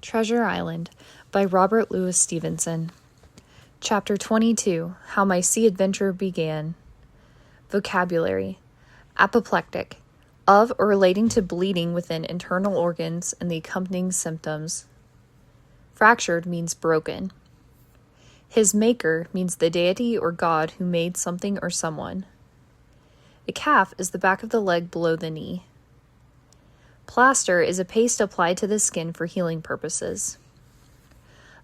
Treasure Island by Robert Louis Stevenson. Chapter 22. How My Sea Adventure Began. Vocabulary. Apoplectic. Of or relating to bleeding within internal organs and the accompanying symptoms. Fractured means broken. His maker means the deity or god who made something or someone. A calf is the back of the leg below the knee. Plaster is a paste applied to the skin for healing purposes.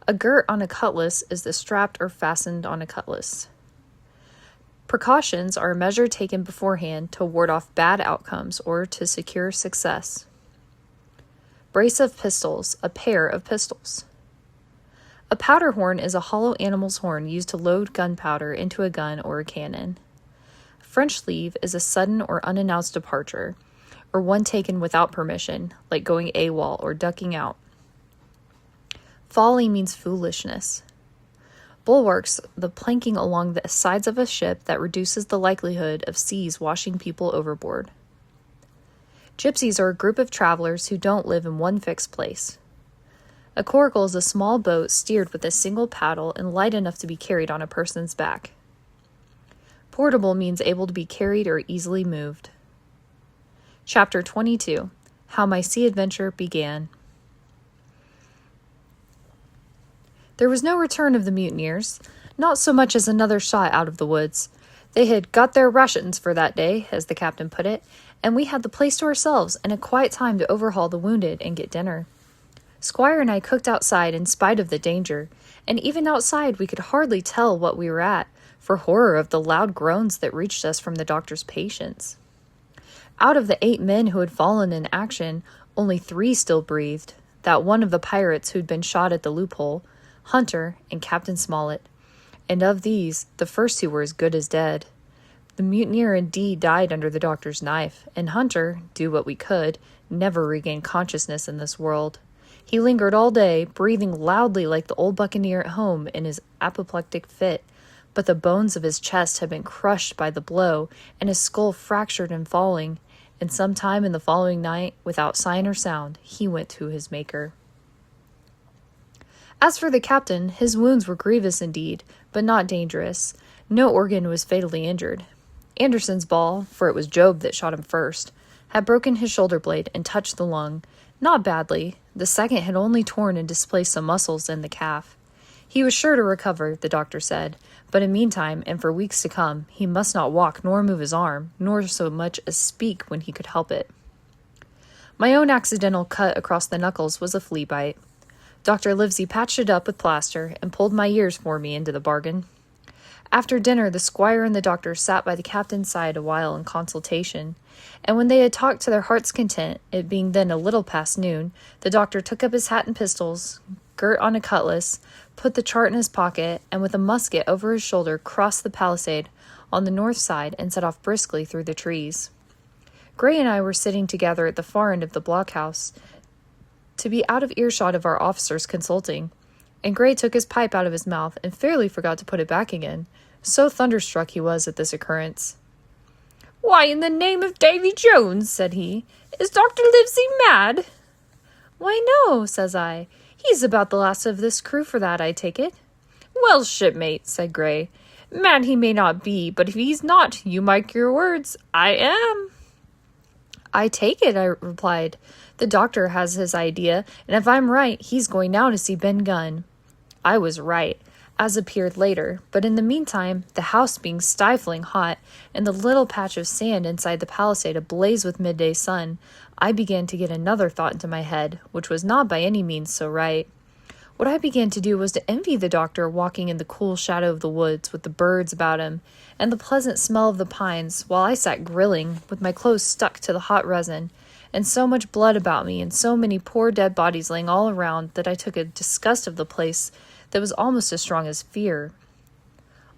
A girt on a cutlass is the strapped or fastened on a cutlass. Precautions are a measure taken beforehand to ward off bad outcomes or to secure success. Brace of pistols, a pair of pistols. A powder horn is a hollow animal's horn used to load gunpowder into a gun or a cannon. French leave is a sudden or unannounced departure, or one taken without permission, like going AWOL or ducking out. Folly means foolishness. Bulwarks, the planking along the sides of a ship that reduces the likelihood of seas washing people overboard. Gypsies are a group of travelers who don't live in one fixed place. A coracle is a small boat steered with a single paddle and light enough to be carried on a person's back. Portable means able to be carried or easily moved. Chapter 22. How My Sea Adventure Began. There was no return of the mutineers, not so much as another shot out of the woods. They had got their rations for that day, as the captain put it, and we had the place to ourselves and a quiet time to overhaul the wounded and get dinner. Squire and I cooked outside in spite of the danger, and even outside we could hardly tell what we were at, for horror of the loud groans that reached us from the doctor's patients. Out of the 8 men who had fallen in action, only 3 still breathed, that one of the pirates who'd been shot at the loophole, Hunter, and Captain Smollett. And of these, the first 2 were as good as dead. The mutineer indeed died under the doctor's knife, and Hunter, do what we could, never regained consciousness in this world. He lingered all day, breathing loudly like the old buccaneer at home in his apoplectic fit, but the bones of his chest had been crushed by the blow, and his skull fractured in falling, and some time in the following night, without sign or sound, he went to his Maker. As for the captain, his wounds were grievous indeed, but not dangerous. No organ was fatally injured. Anderson's ball, for it was Job that shot him first, had broken his shoulder blade and touched the lung, not badly. The second had only torn and displaced some muscles in the calf. He was sure to recover, the doctor said, but in meantime, and for weeks to come, he must not walk nor move his arm, nor so much as speak when he could help it. My own accidental cut across the knuckles was a flea bite. Dr. Livesey patched it up with plaster and pulled my ears for me into the bargain. After dinner, the squire and the doctor sat by the captain's side a while in consultation, and when they had talked to their heart's content, it being then a little past noon, the doctor took up his hat and pistols, girt on a cutlass, put the chart in his pocket, and with a musket over his shoulder crossed the palisade on the north side and set off briskly through the trees. Gray and I were sitting together at the far end of the blockhouse, to be out of earshot of our officers consulting, and Gray took his pipe out of his mouth and fairly forgot to put it back again, so thunderstruck he was at this occurrence. "Why, in the name of Davy Jones," said he, "is Dr. Livesey mad?" "Why, no," says I. "He's about the last of this crew for that, I take it." "Well, shipmate," said Gray, "mad he may not be, but if he's not, you mark your words, I am." "I take it," I replied. "The doctor has his idea, and if I'm right, he's going now to see Ben Gunn." I was right, as appeared later, but in the meantime, the house being stifling hot, and the little patch of sand inside the palisade ablaze with midday sun, I began to get another thought into my head, which was not by any means so right. What I began to do was to envy the doctor walking in the cool shadow of the woods with the birds about him, and the pleasant smell of the pines, while I sat grilling, with my clothes stuck to the hot resin, and so much blood about me, and so many poor dead bodies laying all around, that I took a disgust of the place that was almost as strong as fear.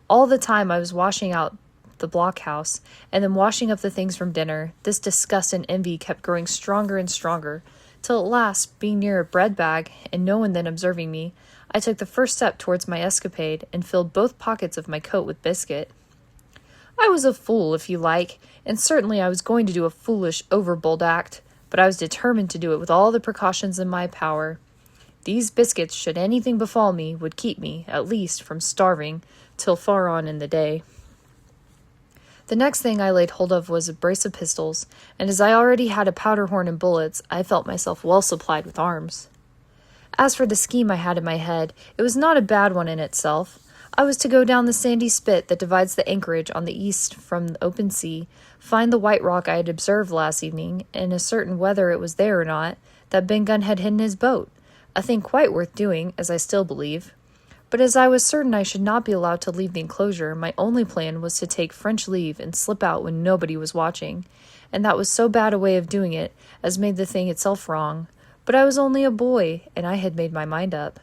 All the time I was washing out the blockhouse, and then washing up the things from dinner, this disgust and envy kept growing stronger and stronger, till at last, being near a bread bag, and no one then observing me, I took the first step towards my escapade, and filled both pockets of my coat with biscuit. I was a fool, if you like, and certainly I was going to do a foolish, overbold act, but I was determined to do it with all the precautions in my power. These biscuits, should anything befall me, would keep me, at least, from starving till far on in the day. The next thing I laid hold of was a brace of pistols, and as I already had a powder horn and bullets, I felt myself well supplied with arms. As for the scheme I had in my head, it was not a bad one in itself. I was to go down the sandy spit that divides the anchorage on the east from the open sea, find the white rock I had observed last evening, and ascertain whether it was there or not that Ben Gunn had hidden his boat, a thing quite worth doing, as I still believe. But as I was certain I should not be allowed to leave the enclosure, my only plan was to take French leave and slip out when nobody was watching, and that was so bad a way of doing it as made the thing itself wrong. But I was only a boy, and I had made my mind up.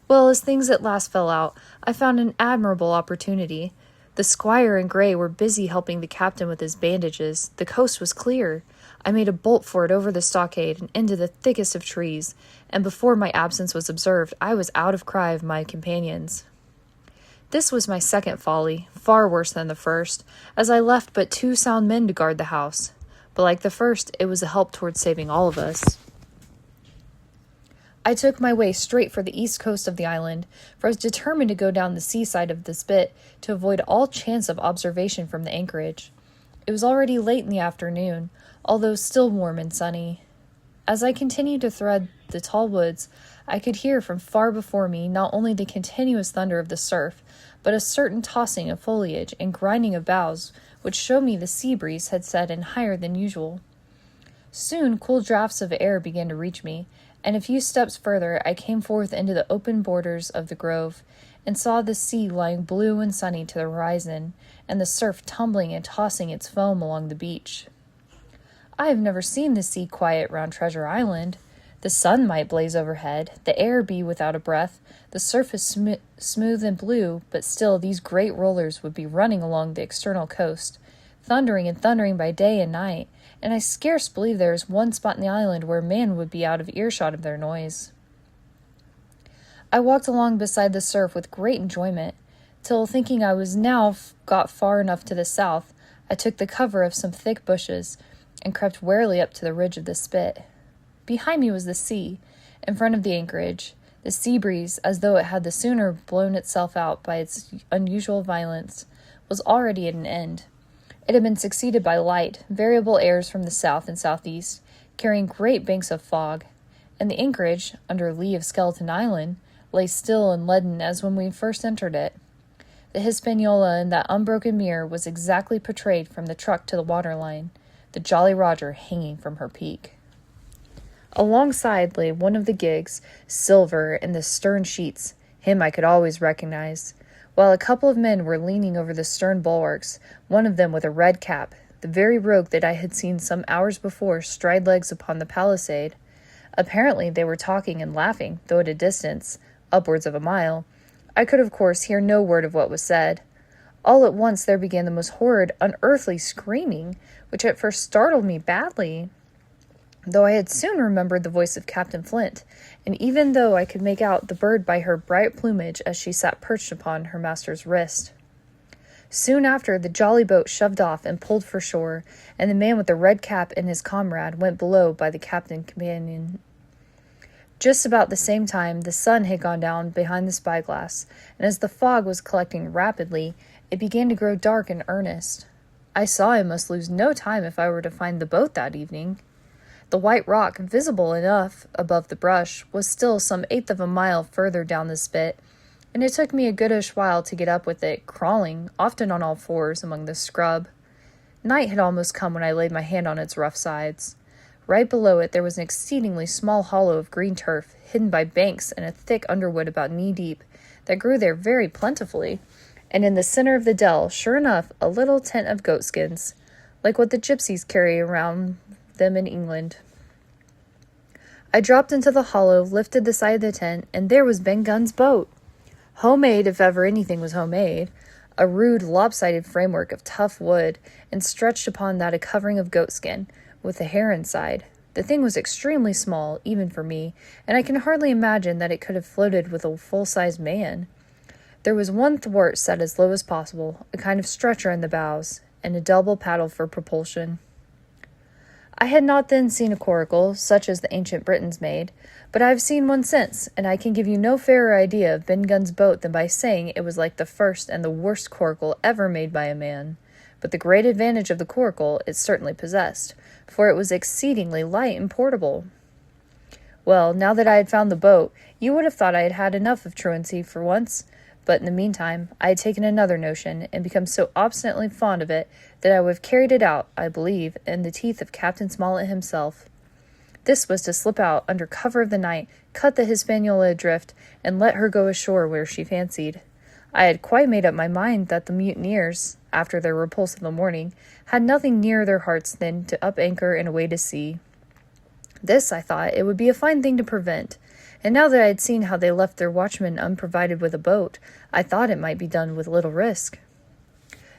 Well, as things at last fell out, I found an admirable opportunity. The squire and Gray were busy helping the captain with his bandages. The coast was clear. I made a bolt for it over the stockade and into the thickest of trees, and before my absence was observed, I was out of cry of my companions. This was my second folly, far worse than the first, as I left but 2 sound men to guard the house. But like the first, it was a help towards saving all of us. I took my way straight for the east coast of the island, for I was determined to go down the seaside of the spit to avoid all chance of observation from the anchorage. It was already late in the afternoon, although still warm and sunny. As I continued to thread the tall woods, I could hear from far before me not only the continuous thunder of the surf, but a certain tossing of foliage and grinding of boughs, which showed me the sea breeze had set in higher than usual. Soon cool draughts of air began to reach me, and a few steps further I came forth into the open borders of the grove, and saw the sea lying blue and sunny to the horizon, and the surf tumbling and tossing its foam along the beach. I have never seen the sea quiet round Treasure Island. The sun might blaze overhead, the air be without a breath, the surface smooth and blue, but still these great rollers would be running along the external coast, thundering and thundering by day and night, and I scarce believe there is one spot in the island where man would be out of earshot of their noise. I walked along beside the surf with great enjoyment, till, thinking I was now got far enough to the south, I took the cover of some thick bushes, and crept warily up to the ridge of the spit. Behind me was the sea, in front of the anchorage. The sea breeze, as though it had the sooner blown itself out by its unusual violence, was already at an end. It had been succeeded by light, variable airs from the south and southeast, carrying great banks of fog, and the anchorage, under lee of Skeleton Island, lay still and leaden as when we first entered it. The Hispaniola in that unbroken mirror was exactly portrayed from the truck to the waterline, the Jolly Roger hanging from her peak. Alongside lay one of the gigs, silver in the stern sheets, him I could always recognize, while a couple of men were leaning over the stern bulwarks, one of them with a red cap, the very rogue that I had seen some hours before stride legs upon the palisade. Apparently they were talking and laughing, though at a distance, upwards of a mile. I could, of course, hear no word of what was said. All at once there began the most horrid, unearthly screaming, which at first startled me badly, though I had soon remembered the voice of Captain Flint, and even though I could make out the bird by her bright plumage as she sat perched upon her master's wrist. Soon after, the jolly boat shoved off and pulled for shore, and the man with the red cap and his comrade went below by the captain's companion. Just about the same time, the sun had gone down behind the spyglass, and as the fog was collecting rapidly, it began to grow dark in earnest. I saw I must lose no time if I were to find the boat that evening. The white rock, visible enough above the brush, was still some 1/8 of a mile further down the spit, and it took me a goodish while to get up with it, crawling, often on all fours, among the scrub. Night had almost come when I laid my hand on its rough sides. Right below it there was an exceedingly small hollow of green turf, hidden by banks and a thick underwood about knee-deep, that grew there very plentifully, and in the center of the dell, sure enough, a little tent of goatskins, like what the gypsies carry around them in England. I dropped into the hollow, lifted the side of the tent, and there was Ben Gunn's boat. Homemade, if ever anything was homemade, a rude, lopsided framework of tough wood, and stretched upon that a covering of goatskin, with a hair inside. The thing was extremely small, even for me, and I can hardly imagine that it could have floated with a full-sized man. There was one thwart set as low as possible, a kind of stretcher in the bows, and a double paddle for propulsion. I had not then seen a coracle, such as the ancient Britons made, but I have seen one since, and I can give you no fairer idea of Ben Gunn's boat than by saying it was like the first and the worst coracle ever made by a man. But the great advantage of the coracle it certainly possessed, for it was exceedingly light and portable. Well, now that I had found the boat, you would have thought I had had enough of truancy for once, but in the meantime I had taken another notion, and become so obstinately fond of it that I would have carried it out, I believe, in the teeth of Captain Smollett himself. This was to slip out under cover of the night, cut the Hispaniola adrift, and let her go ashore where she fancied. I had quite made up my mind that the mutineers, after their repulse of the morning, had nothing nearer their hearts than to up anchor and away to sea. This, I thought, it would be a fine thing to prevent, and now that I had seen how they left their watchmen unprovided with a boat, I thought it might be done with little risk.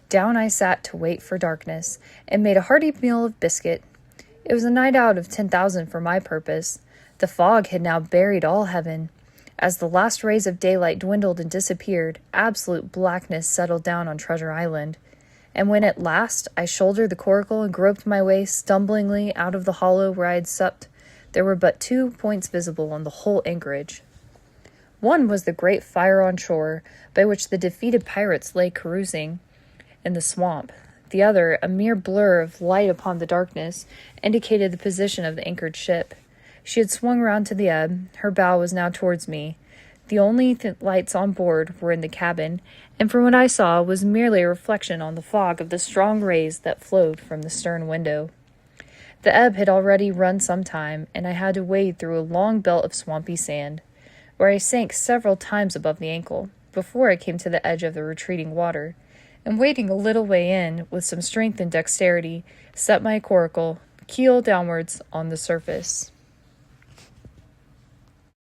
Down I sat to wait for darkness, and made a hearty meal of biscuit. It was a night out of 10,000 for my purpose. The fog had now buried all heaven. As the last rays of daylight dwindled and disappeared, absolute blackness settled down on Treasure Island. And when at last I shouldered the coracle and groped my way stumblingly out of the hollow where I had supped, there were but 2 points visible on the whole anchorage. One was the great fire on shore, by which the defeated pirates lay carousing in the swamp. The other, a mere blur of light upon the darkness, indicated the position of the anchored ship. She had swung round to the ebb. Her bow was now towards me. The only lights on board were in the cabin, and from what I saw was merely a reflection on the fog of the strong rays that flowed from the stern window. The ebb had already run some time, and I had to wade through a long belt of swampy sand, where I sank several times above the ankle, before I came to the edge of the retreating water, and wading a little way in, with some strength and dexterity, set my coracle, keel downwards, on the surface.